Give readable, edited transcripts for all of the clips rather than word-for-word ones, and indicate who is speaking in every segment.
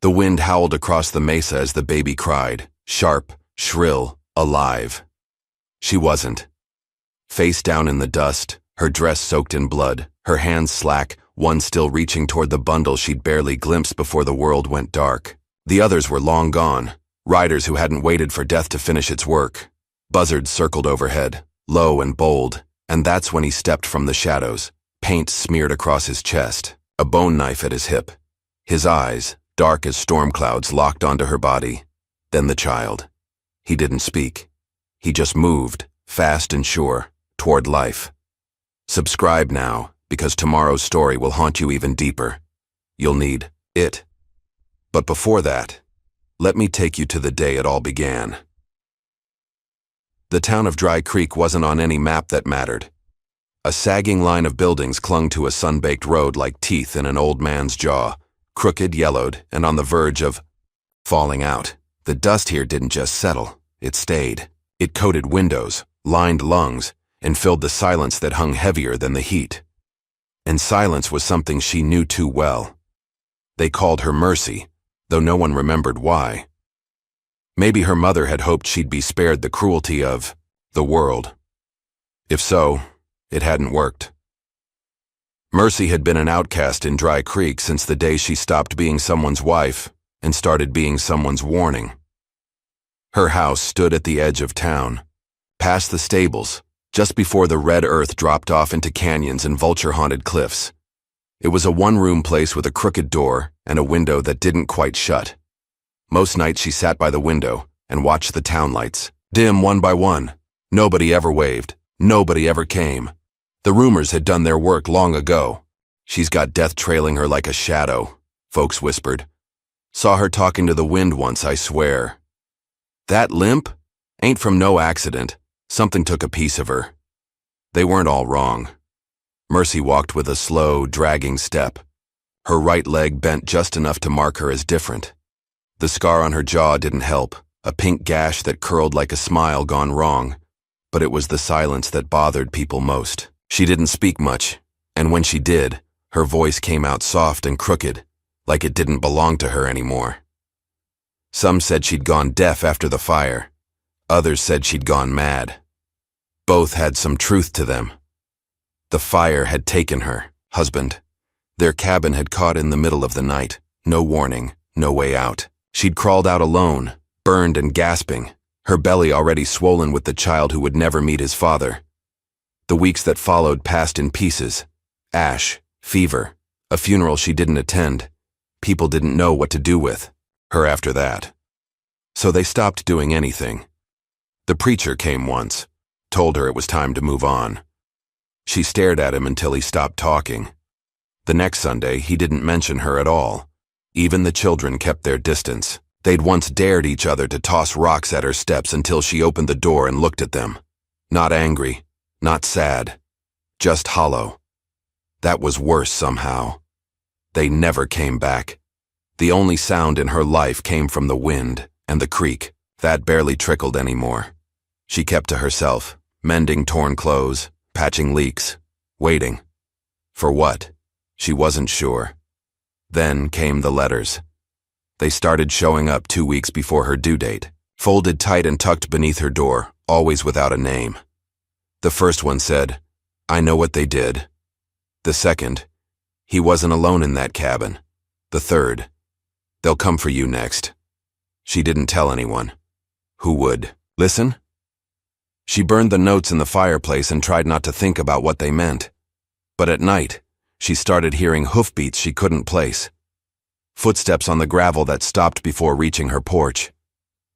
Speaker 1: The wind howled across the mesa as the baby cried, sharp, shrill, alive. She wasn't. Face down in the dust, her dress soaked in blood, her hands slack, one still reaching toward the bundle she'd barely glimpsed before the world went dark. The others were long gone, riders who hadn't waited for death to finish its work. Buzzards circled overhead, low and bold, and that's when he stepped from the shadows, paint smeared across his chest, a bone knife at his hip. His eyes, dark as storm clouds, locked onto her body. Then the child. He didn't speak. He just moved, fast and sure, toward life. Subscribe now, because tomorrow's story will haunt you even deeper. You'll need it. But before that, let me take you to the day it all began. The town of Dry Creek wasn't on any map that mattered. A sagging line of buildings clung to a sun-baked road like teeth in an old man's jaw, crooked, yellowed, and on the verge of falling out. The dust here didn't just settle, it stayed. It coated windows, lined lungs, and filled the silence that hung heavier than the heat. And silence was something she knew too well. They called her Mercy, though no one remembered why. Maybe her mother had hoped she'd be spared the cruelty of the world. If so, it hadn't worked. Mercy had been an outcast in Dry Creek since the day she stopped being someone's wife and started being someone's warning. Her house stood at the edge of town, past the stables, just before the red earth dropped off into canyons and vulture-haunted cliffs. It was a one-room place with a crooked door and a window that didn't quite shut. Most nights she sat by the window and watched the town lights, dim one by one. Nobody ever waved. Nobody ever came. The rumors had done their work long ago. She's got death trailing her like a shadow, folks whispered. Saw her talking to the wind once, I swear. That limp? Ain't from no accident. Something took a piece of her. They weren't all wrong. Mercy walked with a slow, dragging step. Her right leg bent just enough to mark her as different. The scar on her jaw didn't help, a pink gash that curled like a smile gone wrong. But it was the silence that bothered people most. She didn't speak much, and when she did, her voice came out soft and crooked, like it didn't belong to her anymore. Some said she'd gone deaf after the fire. Others said she'd gone mad. Both had some truth to them. The fire had taken her husband. Their cabin had caught in the middle of the night, no warning, no way out. She'd crawled out alone, burned and gasping, her belly already swollen with the child who would never meet his father. The weeks that followed passed in pieces. Ash, fever, a funeral she didn't attend. People didn't know what to do with her after that. So they stopped doing anything. The preacher came once, told her it was time to move on. She stared at him until he stopped talking. The next Sunday, he didn't mention her at all. Even the children kept their distance. They'd once dared each other to toss rocks at her steps until she opened the door and looked at them. Not angry, not sad, just hollow. That was worse somehow. They never came back. The only sound in her life came from the wind and the creek. That barely trickled anymore. She kept to herself, mending torn clothes, patching leaks, waiting. For what? She wasn't sure. Then came the letters. They started showing up 2 weeks before her due date, folded tight and tucked beneath her door, always without a name. The first one said, I know what they did. The second, he wasn't alone in that cabin. The third, they'll come for you next. She didn't tell anyone. Who would? Listen? She burned the notes in the fireplace and tried not to think about what they meant. But at night, she started hearing hoofbeats she couldn't place. Footsteps on the gravel that stopped before reaching her porch.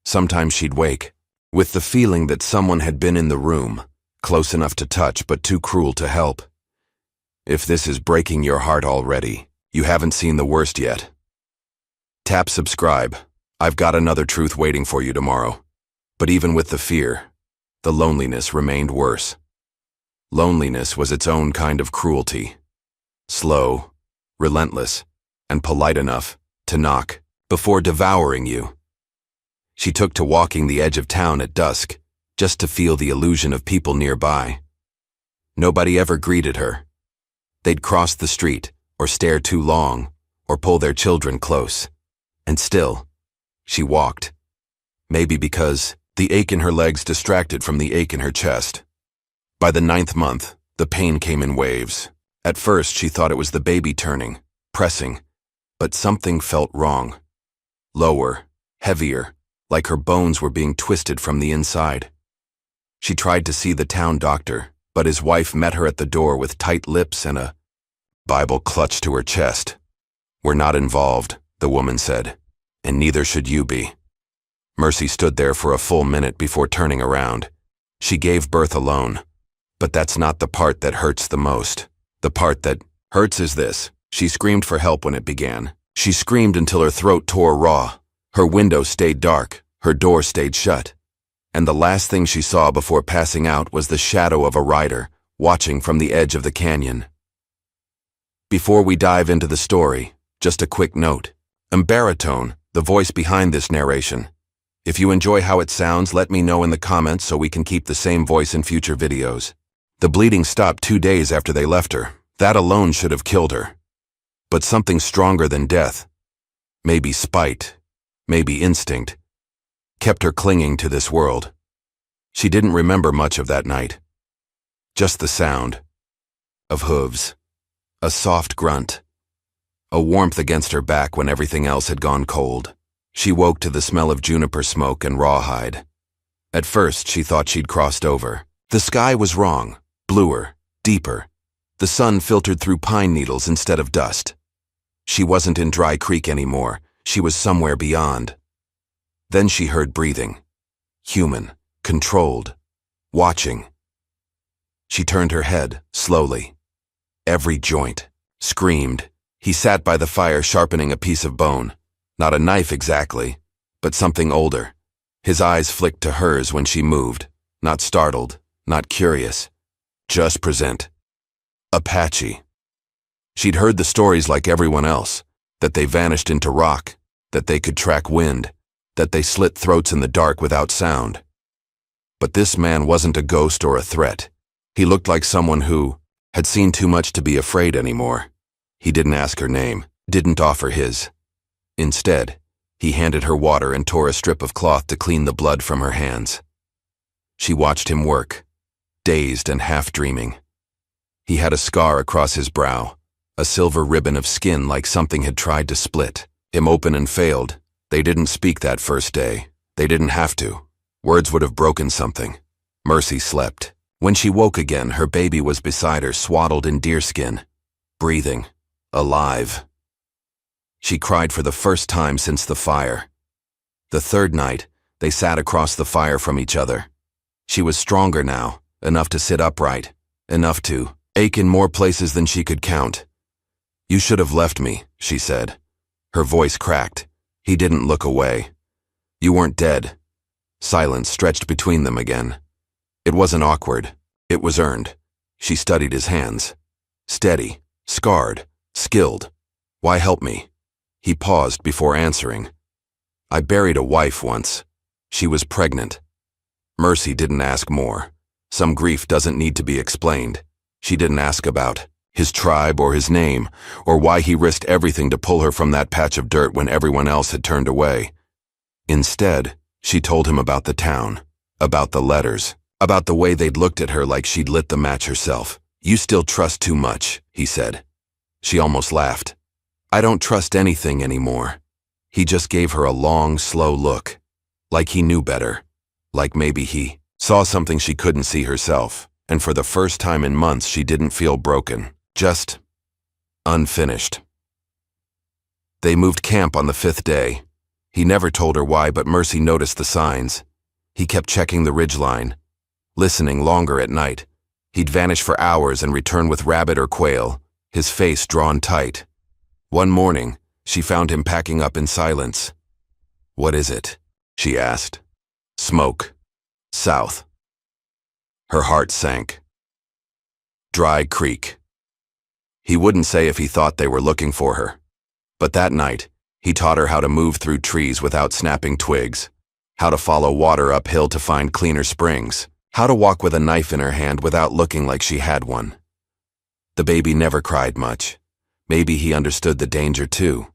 Speaker 1: Sometimes she'd wake, with the feeling that someone had been in the room, close enough to touch but too cruel to help. If this is breaking your heart already, you haven't seen the worst yet. Tap subscribe. I've got another truth waiting for you tomorrow. But even with the fear, the loneliness remained worse. Loneliness was its own kind of cruelty. Slow, relentless, and polite enough to knock before devouring you. She took to walking the edge of town at dusk, just to feel the illusion of people nearby. Nobody ever greeted her. They'd cross the street, or stare too long, or pull their children close. And still, she walked. Maybe because the ache in her legs distracted from the ache in her chest. By the 9th month, the pain came in waves. At first, she thought it was the baby turning, pressing, but something felt wrong. Lower, heavier, like her bones were being twisted from the inside. She tried to see the town doctor, but his wife met her at the door with tight lips and a Bible clutched to her chest. "We're not involved," the woman said, "and neither should you be." Mercy stood there for a full minute before turning around. She gave birth alone. But that's not the part that hurts the most. The part that hurts is this. She screamed for help when it began. She screamed until her throat tore raw. Her window stayed dark. Her door stayed shut. And the last thing she saw before passing out was the shadow of a rider, watching from the edge of the canyon. Before we dive into the story, just a quick note. I'm baritone, the voice behind this narration. If you enjoy how it sounds, let me know in the comments so we can keep the same voice in future videos. The bleeding stopped 2 days after they left her. That alone should have killed her. But something stronger than death, maybe spite, maybe instinct, kept her clinging to this world. She didn't remember much of that night. Just the sound of hooves, a soft grunt, a warmth against her back when everything else had gone cold. She woke to the smell of juniper smoke and rawhide. At first, she thought she'd crossed over. The sky was wrong, bluer, deeper. The sun filtered through pine needles instead of dust. She wasn't in Dry Creek anymore. She was somewhere beyond. Then she heard breathing. Human, controlled, watching. She turned her head, slowly. Every joint. Screamed. He sat by the fire sharpening a piece of bone. Not a knife exactly, but something older. His eyes flicked to hers when she moved. Not startled, not curious. Just present. Apache. She'd heard the stories like everyone else, that they vanished into rock, that they could track wind, that they slit throats in the dark without sound. But this man wasn't a ghost or a threat. He looked like someone who had seen too much to be afraid anymore. He didn't ask her name, didn't offer his. Instead, he handed her water and tore a strip of cloth to clean the blood from her hands. She watched him work, dazed and half-dreaming. He had a scar across his brow, a silver ribbon of skin like something had tried to split him open and failed. They didn't speak that first day. They didn't have to. Words would have broken something. Mercy slept. When she woke again, her baby was beside her, swaddled in deerskin, breathing, alive. She cried for the first time since the fire. The 3rd night, they sat across the fire from each other. She was stronger now, enough to sit upright, enough to ache in more places than she could count. "You should have left me," she said. Her voice cracked. He didn't look away. "You weren't dead." Silence stretched between them again. It wasn't awkward. It was earned. She studied his hands. Steady, scarred, skilled. "Why help me?" He paused before answering. "I buried a wife once. She was pregnant." Mercy didn't ask more. Some grief doesn't need to be explained. She didn't ask about his tribe or his name, or why he risked everything to pull her from that patch of dirt when everyone else had turned away. Instead, she told him about the town, about the letters, about the way they'd looked at her like she'd lit the match herself. "You still trust too much," he said. She almost laughed. "I don't trust anything anymore." He just gave her a long, slow look, like he knew better, like maybe he saw something she couldn't see herself, and for the first time in months she didn't feel broken, just unfinished. They moved camp on the 5th day. He never told her why, but Mercy noticed the signs. He kept checking the ridgeline, listening longer at night. He'd vanish for hours and return with rabbit or quail, his face drawn tight. One morning, she found him packing up in silence. "What is it?" she asked. "Smoke. South." Her heart sank. Dry Creek. He wouldn't say if he thought they were looking for her. But that night, he taught her how to move through trees without snapping twigs, how to follow water uphill to find cleaner springs, how to walk with a knife in her hand without looking like she had one. The baby never cried much. Maybe he understood the danger too.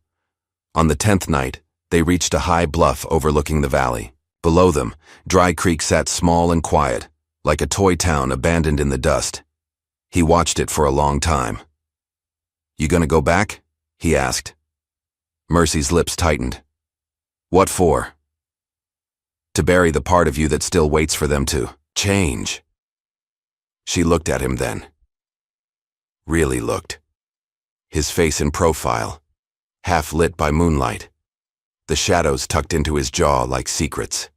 Speaker 1: On the 10th night, They reached a high bluff overlooking the valley. Below them, Dry Creek sat small and quiet, like a toy town abandoned in the dust. He watched it for a long time. "You gonna go back?" he asked. Mercy's lips tightened. "What for?" "To bury the part of you that still waits for them to change." She looked at him then. Really looked. His face in profile, half lit by moonlight. The shadows tucked into his jaw like secrets.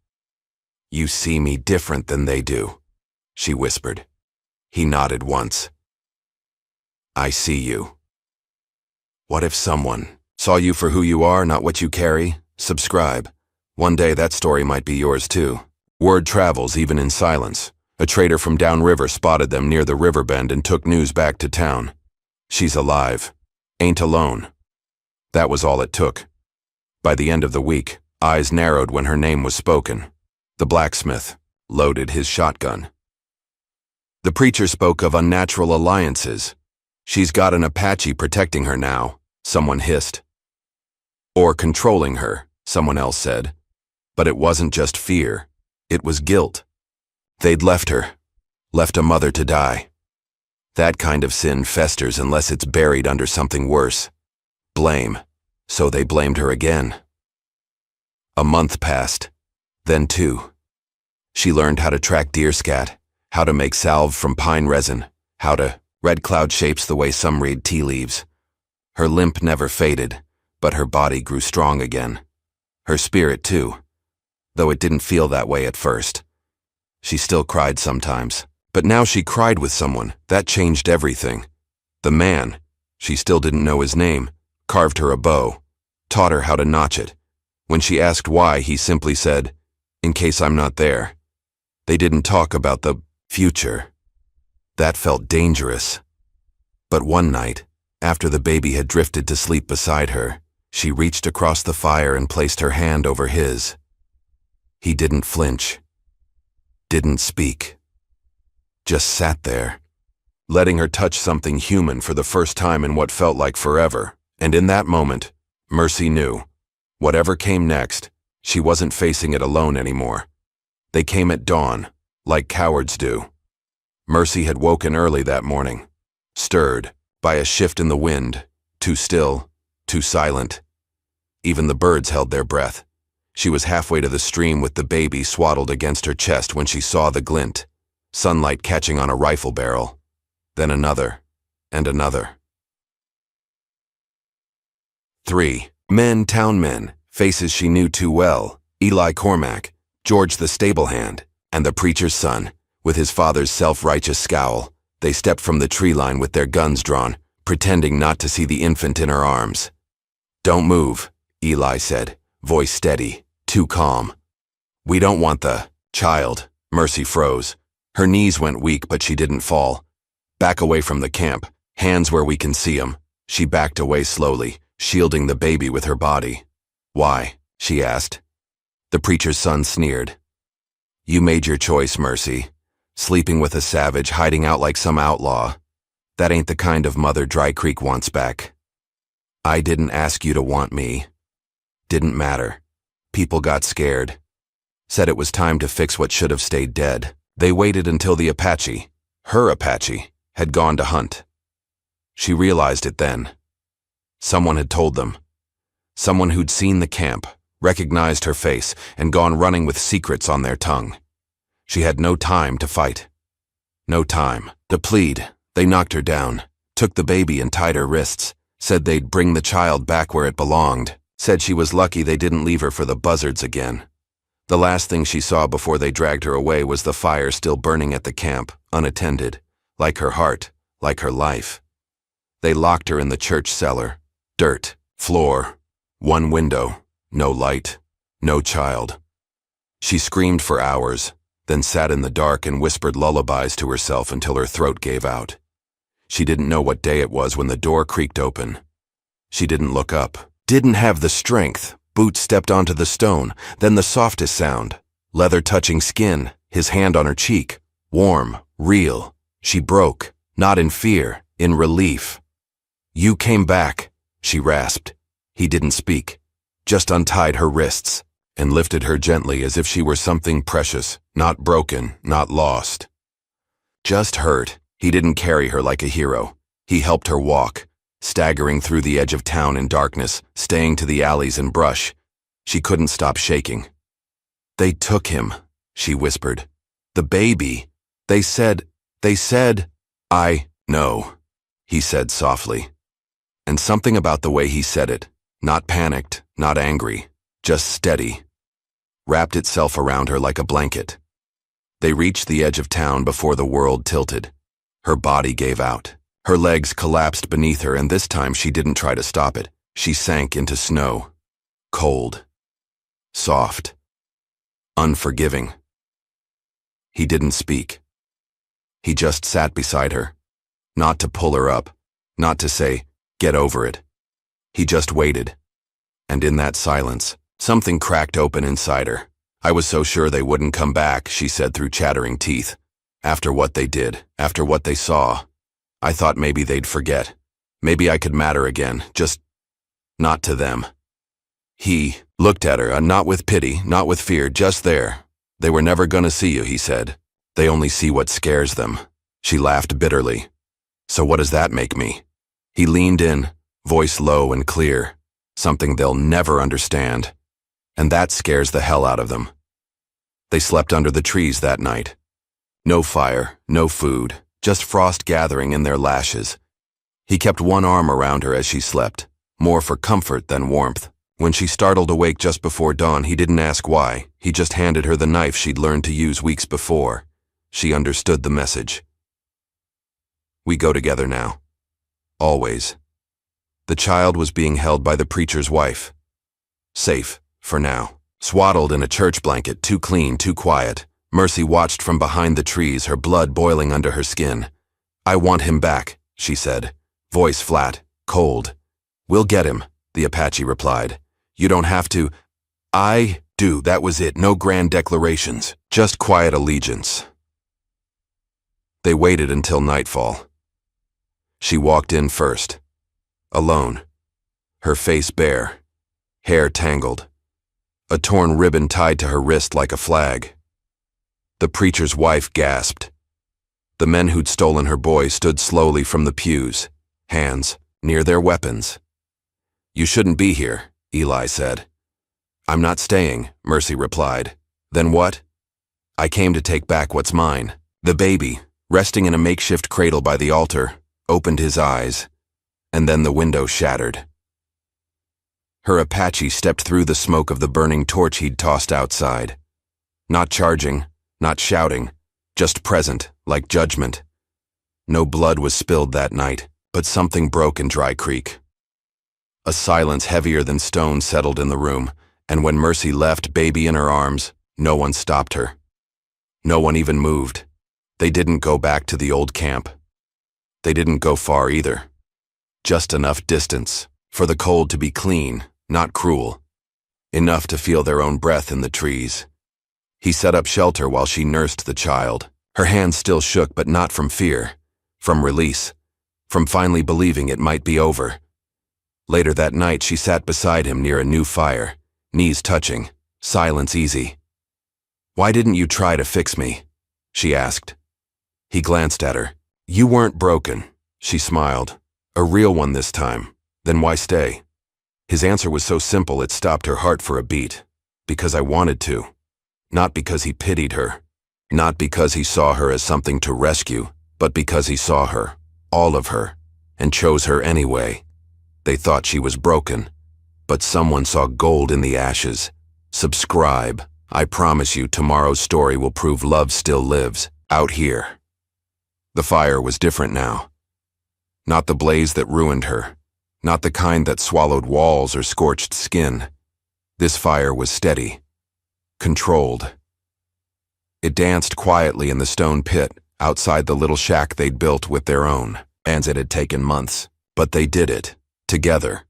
Speaker 1: "You see me different than they do," she whispered. He nodded once. "I see you." What if someone saw you for who you are, not what you carry? Subscribe. One day that story might be yours too. Word travels even in silence. A trader from downriver spotted them near the river bend and took news back to town. "She's alive. Ain't alone." That was all it took. By the end of the week, eyes narrowed when her name was spoken. The blacksmith loaded his shotgun. The preacher spoke of unnatural alliances. "She's got an Apache protecting her now," someone hissed. "Or controlling her," someone else said. But it wasn't just fear, it was guilt. They'd left her, left a mother to die. That kind of sin festers unless it's buried under something worse. Blame. So they blamed her again. A month passed, then two. She learned how to track deerscat, how to make salve from pine resin, how to red cloud shapes the way some read tea leaves. Her limp never faded, but her body grew strong again. Her spirit too, though it didn't feel that way at first. She still cried sometimes, but now she cried with someone. That changed everything. The man, she still didn't know his name, carved her a bow, taught her how to notch it. When she asked why, he simply said, "In case I'm not there." They didn't talk about the future. That felt dangerous. But one night, after the baby had drifted to sleep beside her, she reached across the fire and placed her hand over his. He didn't flinch, didn't speak, just sat there, letting her touch something human for the first time in what felt like forever. And in that moment, Mercy knew. Whatever came next, she wasn't facing it alone anymore. They came at dawn, like cowards do. Mercy had woken early that morning, stirred by a shift in the wind, too still, too silent. Even the birds held their breath. She was halfway to the stream with the baby swaddled against her chest when she saw the glint, sunlight catching on a rifle barrel, then another, and another. 3 men, town men, faces she knew too well: Eli Cormack, George the stable hand, and the preacher's son, with his father's self-righteous scowl. They stepped from the tree line with their guns drawn, pretending not to see the infant in her arms. "Don't move," Eli said, voice steady, too calm. "We don't want the child." Mercy froze. Her knees went weak, but she didn't fall. "Back away from the camp, hands where we can see 'em." She backed away slowly, shielding the baby with her body. "Why?" she asked. The preacher's son sneered. "You made your choice, Mercy. Sleeping with a savage, hiding out like some outlaw. That ain't the kind of mother Dry Creek wants back. I didn't ask you to want me. Didn't matter. People got scared. Said it was time to fix what should have stayed dead. They waited until the Apache, her Apache, had gone to hunt. She realized it then. Someone had told them. Someone who'd seen the camp, recognized her face, and gone running with secrets on their tongue. She had no time to fight. No time to plead. They knocked her down, took the baby and tied her wrists, said they'd bring the child back where it belonged, said she was lucky they didn't leave her for the buzzards again. The last thing she saw before they dragged her away was the fire still burning at the camp, unattended, like her heart, like her life. They locked her in the church cellar. Dirt, floor, one window, no light, no child. She screamed for hours, then sat in the dark and whispered lullabies to herself until her throat gave out. She didn't know what day it was when the door creaked open. She didn't look up, didn't have the strength. Boots stepped onto the stone, then the softest sound, leather touching skin, his hand on her cheek, warm, real. She broke, not in fear, in relief. "You came back," she rasped. He didn't speak, just untied her wrists and lifted her gently as if she were something precious, not broken, not lost. Just hurt. He didn't carry her like a hero. He helped her walk, staggering through the edge of town in darkness, staying to the alleys and brush. She couldn't stop shaking. "They took him," she whispered. "The baby. They said, I know," he said softly. And something about the way he said it, not panicked, not angry, just steady, wrapped itself around her like a blanket. They reached the edge of town before the world tilted. Her body gave out. Her legs collapsed beneath her, and this time she didn't try to stop it. She sank into snow. Cold. Soft. Unforgiving. He didn't speak. He just sat beside her. Not to pull her up. Not to say, "Get over it." He just waited. And in that silence, something cracked open inside her. "I was so sure they wouldn't come back," she said through chattering teeth. "After what they did, after what they saw, I thought maybe they'd forget. Maybe I could matter again, just not to them." He looked at her, not with pity, not with fear, just there. "They were never gonna see you," he said. "They only see what scares them." She laughed bitterly. "So what does that make me?" He leaned in, voice low and clear. "Something they'll never understand. And that scares the hell out of them." They slept under the trees that night. No fire, no food, just frost gathering in their lashes. He kept one arm around her as she slept, more for comfort than warmth. When she startled awake just before dawn, he didn't ask why. He just handed her the knife she'd learned to use weeks before. She understood the message. "We go together now. Always." The child was being held by the preacher's wife. Safe, for now. Swaddled in a church blanket, too clean, too quiet. Mercy watched from behind the trees, her blood boiling under her skin. "I want him back," she said, voice flat, cold. "We'll get him," the Apache replied. "You don't have to." "I do," that was it, no grand declarations, just quiet allegiance. They waited until nightfall. She walked in first. Alone. Her face bare. Hair tangled. A torn ribbon tied to her wrist like a flag. The preacher's wife gasped. The men who'd stolen her boy stood slowly from the pews, hands near their weapons. "You shouldn't be here," Eli said. "I'm not staying," Mercy replied. "Then what?" "I came to take back what's mine." The baby, resting in a makeshift cradle by the altar, opened his eyes, and then the window shattered. Her Apache stepped through the smoke of the burning torch he'd tossed outside. Not charging, not shouting, just present, like judgment. No blood was spilled that night, but something broke in Dry Creek. A silence heavier than stone settled in the room, and when Mercy left, baby in her arms, no one stopped her. No one even moved. They didn't go back to the old camp. They didn't go far either. Just enough distance for the cold to be clean, not cruel. Enough to feel their own breath in the trees. He set up shelter while she nursed the child. Her hands still shook, but not from fear, from release, from finally believing it might be over. Later that night, she sat beside him near a new fire, knees touching, silence easy. "Why didn't you try to fix me?" she asked. He glanced at her. "You weren't broken," she smiled. "A real one this time. Then why stay?" His answer was so simple it stopped her heart for a beat. "Because I wanted to." Not because he pitied her. Not because he saw her as something to rescue, but because he saw her, all of her, and chose her anyway. They thought she was broken, but someone saw gold in the ashes. Subscribe. I promise you tomorrow's story will prove love still lives, out here. The fire was different now. Not the blaze that ruined her. Not the kind that swallowed walls or scorched skin. This fire was steady. Controlled. It danced quietly in the stone pit, outside the little shack they'd built with their own hands. It had taken months, but they did it, together.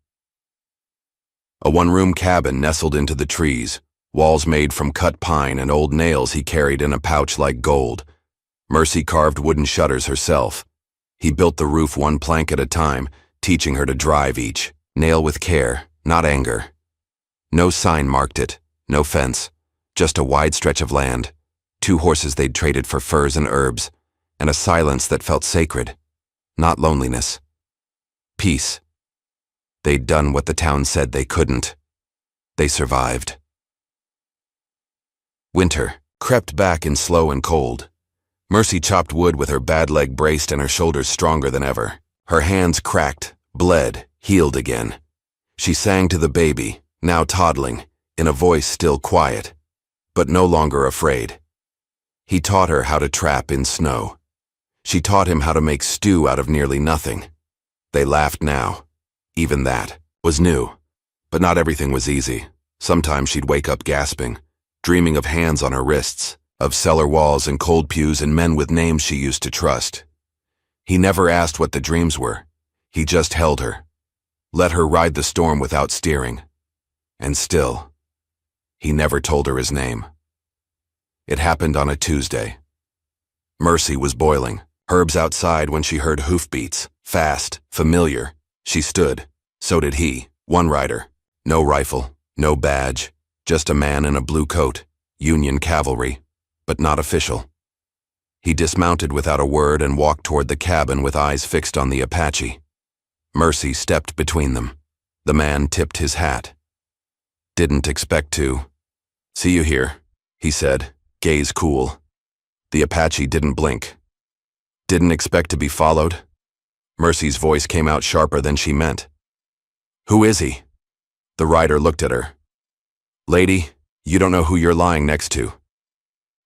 Speaker 1: A one-room cabin nestled into the trees, walls made from cut pine and old nails he carried in a pouch like gold. Mercy carved wooden shutters herself. He built the roof one plank at a time, teaching her to drive each, nail with care, not anger. No sign marked it, no fence, just a wide stretch of land, 2 horses they'd traded for furs and herbs, and a silence that felt sacred, not loneliness. Peace. They'd done what the town said they couldn't. They survived. Winter crept back in slow and cold. Mercy chopped wood with her bad leg braced and her shoulders stronger than ever. Her hands cracked, bled, healed again. She sang to the baby, now toddling, in a voice still quiet, but no longer afraid. He taught her how to trap in snow. She taught him how to make stew out of nearly nothing. They laughed now. Even that was new. But not everything was easy. Sometimes she'd wake up gasping, dreaming of hands on her wrists, of cellar walls and cold pews and men with names she used to trust. He never asked what the dreams were. He just held her, let her ride the storm without steering. And still, he never told her his name. It happened on a Tuesday. Mercy was boiling, herbs outside when she heard hoofbeats, fast, familiar. She stood. So did he, one rider. No rifle, no badge, just a man in a blue coat, Union cavalry, but not official. He dismounted without a word and walked toward the cabin with eyes fixed on the Apache. Mercy stepped between them. The man tipped his hat. Didn't expect to. See you here, he said, gaze cool. The Apache didn't blink. Didn't expect to be followed? Mercy's voice came out sharper than she meant. Who is he? The rider looked at her. Lady, you don't know who you're lying next to.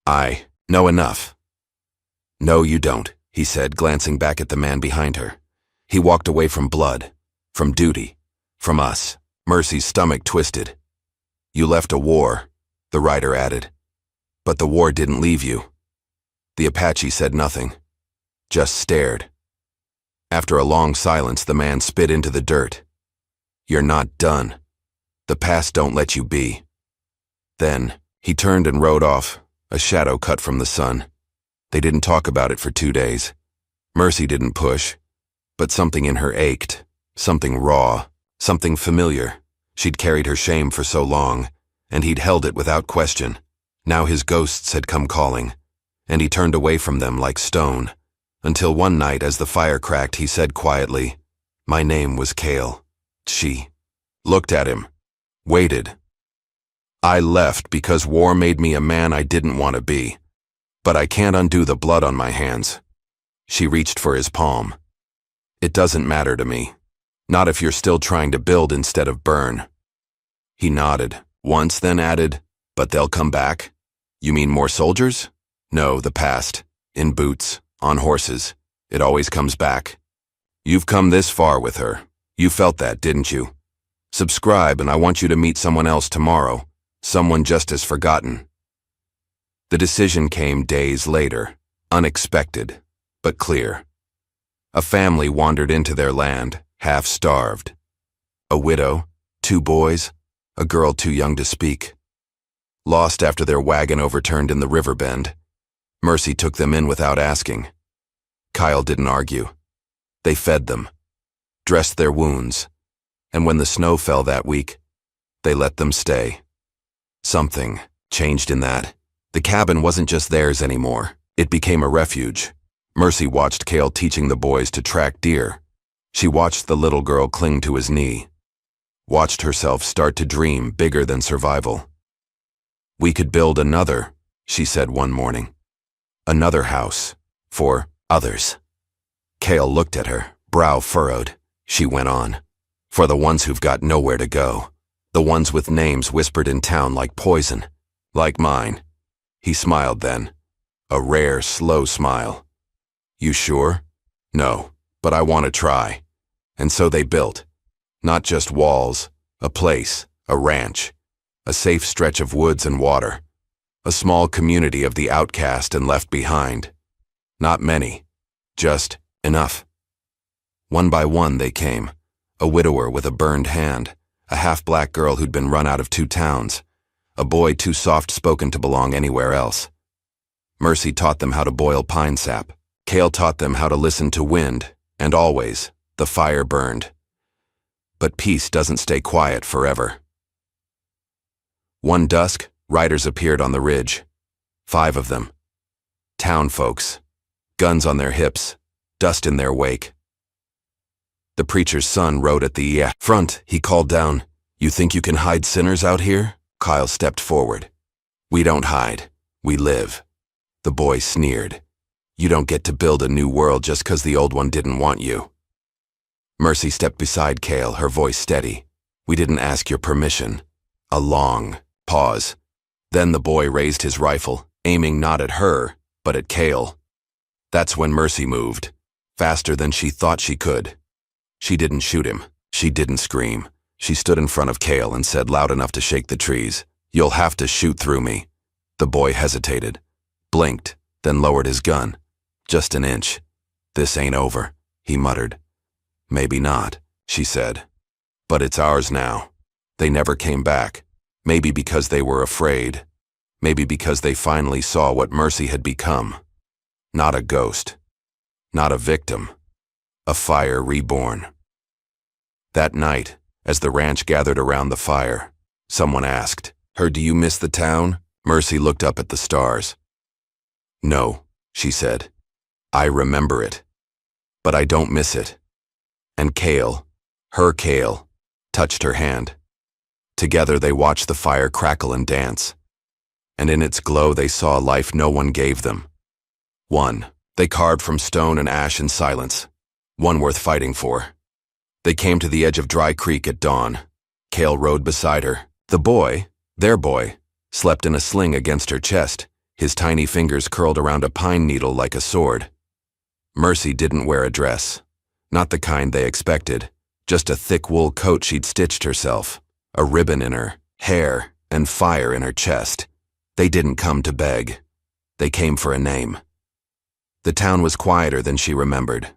Speaker 1: I know enough. No, you don't, he said, glancing back at the man behind her. He walked away from blood, from duty, from us. Mercy's stomach twisted. You left a war, the rider added. But the war didn't leave you. The Apache said nothing, just stared. After a long silence, the man spit into the dirt. You're not done. The past don't let you be. Then, he turned and rode off, a shadow cut from the sun. They didn't talk about it for 2 days. Mercy didn't push, but something in her ached, something raw, something familiar. She'd carried her shame for so long, and he'd held it without question. Now his ghosts had come calling, and he turned away from them like stone, until one night as the fire cracked he said quietly, "My name was Kale." She looked at him, waited. I left because war made me a man I didn't want to be, but I can't undo the blood on my hands. She reached for his palm. It doesn't matter to me, not if you're still trying to build instead of burn. He nodded, once then added, but they'll come back? You mean more soldiers? No, the past, in boots, on horses. It always comes back. You've come this far with her. You felt that, didn't you? Subscribe and I want you to meet someone else tomorrow, someone just as forgotten. The decision came days later, unexpected, but clear. A family wandered into their land, half-starved. A widow, 2 boys, a girl too young to speak. Lost after their wagon overturned in the river bend. Mercy took them in without asking. Kyle didn't argue. They fed them, dressed their wounds, and when the snow fell that week, they let them stay. Something changed in that. The cabin wasn't just theirs anymore. It became a refuge. Mercy watched Kale teaching the boys to track deer. She watched the little girl cling to his knee. Watched herself start to dream bigger than survival. We could build another, she said one morning. Another house, for others. Kale looked at her, brow furrowed. She went on. For the ones who've got nowhere to go. The ones with names whispered in town like poison. Like mine. He smiled then. A rare, slow smile. You sure? No, but I want to try. And so they built. Not just walls, a place, a ranch, a safe stretch of woods and water, a small community of the outcast and left behind. Not many, just enough. One by one they came, a widower with a burned hand, a half-black girl who'd been run out of 2 towns, a boy too soft-spoken to belong anywhere else. Mercy taught them how to boil pine sap. Kale taught them how to listen to wind, and always, the fire burned. But peace doesn't stay quiet forever. One dusk, riders appeared on the ridge. 5 of them. Town folks. Guns on their hips, dust in their wake. The preacher's son rode at the front. He called down, "You think you can hide sinners out here?" Kyle stepped forward. "We don't hide. We live." The boy sneered. "You don't get to build a new world just 'cause the old one didn't want you." Mercy stepped beside Cale, her voice steady. "We didn't ask your permission." A long pause. Then the boy raised his rifle, aiming not at her, but at Cale. That's when Mercy moved, faster than she thought she could. She didn't shoot him. She didn't scream. She stood in front of Cale and said loud enough to shake the trees, "You'll have to shoot through me." The boy hesitated, blinked, then lowered his gun. "Just an inch. This ain't over," he muttered. "Maybe not," she said. "But it's ours now." They never came back. Maybe because they were afraid. Maybe because they finally saw what Mercy had become. Not a ghost. Not a victim. A fire reborn. That night, as the ranch gathered around the fire, someone asked her, "Do you miss the town?" Mercy looked up at the stars. "No," she said. "I remember it. But I don't miss it." And Cale, her Cale, touched her hand. Together they watched the fire crackle and dance. And in its glow they saw a life no one gave them. One they carved from stone and ash in silence. One worth fighting for. They came to the edge of Dry Creek at dawn. Cale rode beside her. The boy, their boy, slept in a sling against her chest, his tiny fingers curled around a pine needle like a sword. Mercy didn't wear a dress. Not the kind they expected. Just a thick wool coat she'd stitched herself. A ribbon in her hair and fire in her chest. They didn't come to beg. They came for a name. The town was quieter than she remembered.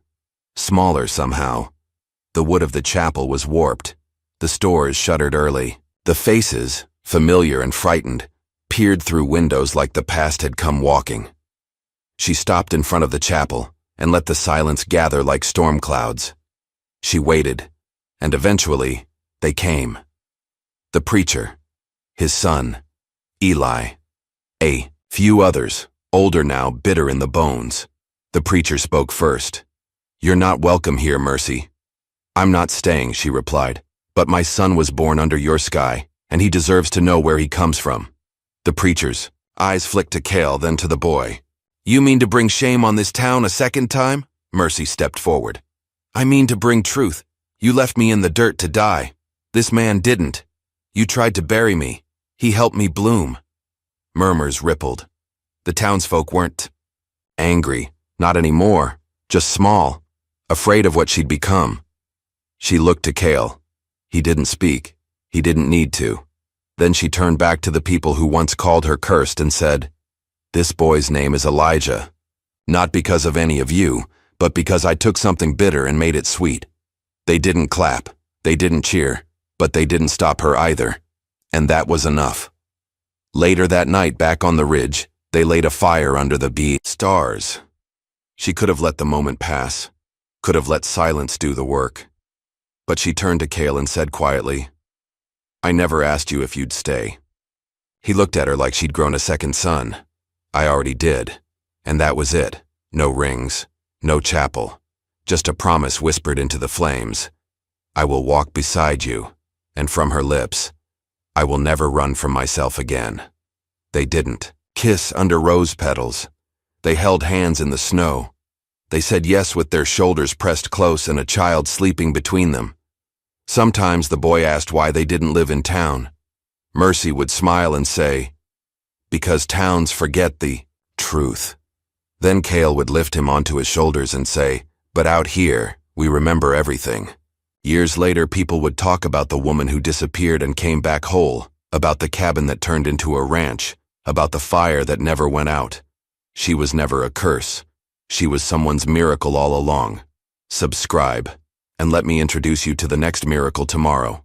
Speaker 1: Smaller somehow. The wood of the chapel was warped. The stores shuttered early. The faces, familiar and frightened, peered through windows like the past had come walking. She stopped in front of the chapel and let the silence gather like storm clouds. She waited, and eventually, they came. The preacher, his son, Eli, a few others, older now, bitter in the bones. The preacher spoke first. "You're not welcome here, Mercy." "I'm not staying," she replied, "but my son was born under your sky, and he deserves to know where he comes from." The preacher's eyes flicked to Cale, then to the boy. "You mean to bring shame on this town a second time?" Mercy stepped forward. "I mean to bring truth. You left me in the dirt to die. This man didn't. You tried to bury me. He helped me bloom." Murmurs rippled. The townsfolk weren't angry, not anymore, just small, afraid of what she'd become. She looked to Cale. He didn't speak. He didn't need to. Then she turned back to the people who once called her cursed and said, "This boy's name is Elijah. Not because of any of you, but because I took something bitter and made it sweet." They didn't clap. They didn't cheer. But they didn't stop her either. And that was enough. Later that night, back on the ridge, they laid a fire under the stars. She could have let the moment pass, could have let silence do the work. But she turned to Cale and said quietly, "I never asked you if you'd stay." He looked at her like she'd grown a second son. "I already did. And that was it. No rings, no chapel. Just a promise whispered into the flames. I will walk beside you." And from her lips, "I will never run from myself again." They didn't kiss under rose petals. They held hands in the snow. They said yes with their shoulders pressed close and a child sleeping between them. Sometimes the boy asked why they didn't live in town. Mercy would smile and say, "Because towns forget the truth." Then Cale would lift him onto his shoulders and say, "But out here, we remember everything." Years later, people would talk about the woman who disappeared and came back whole, about the cabin that turned into a ranch, about the fire that never went out. She was never a curse. She was someone's miracle all along. Subscribe, and let me introduce you to the next miracle tomorrow.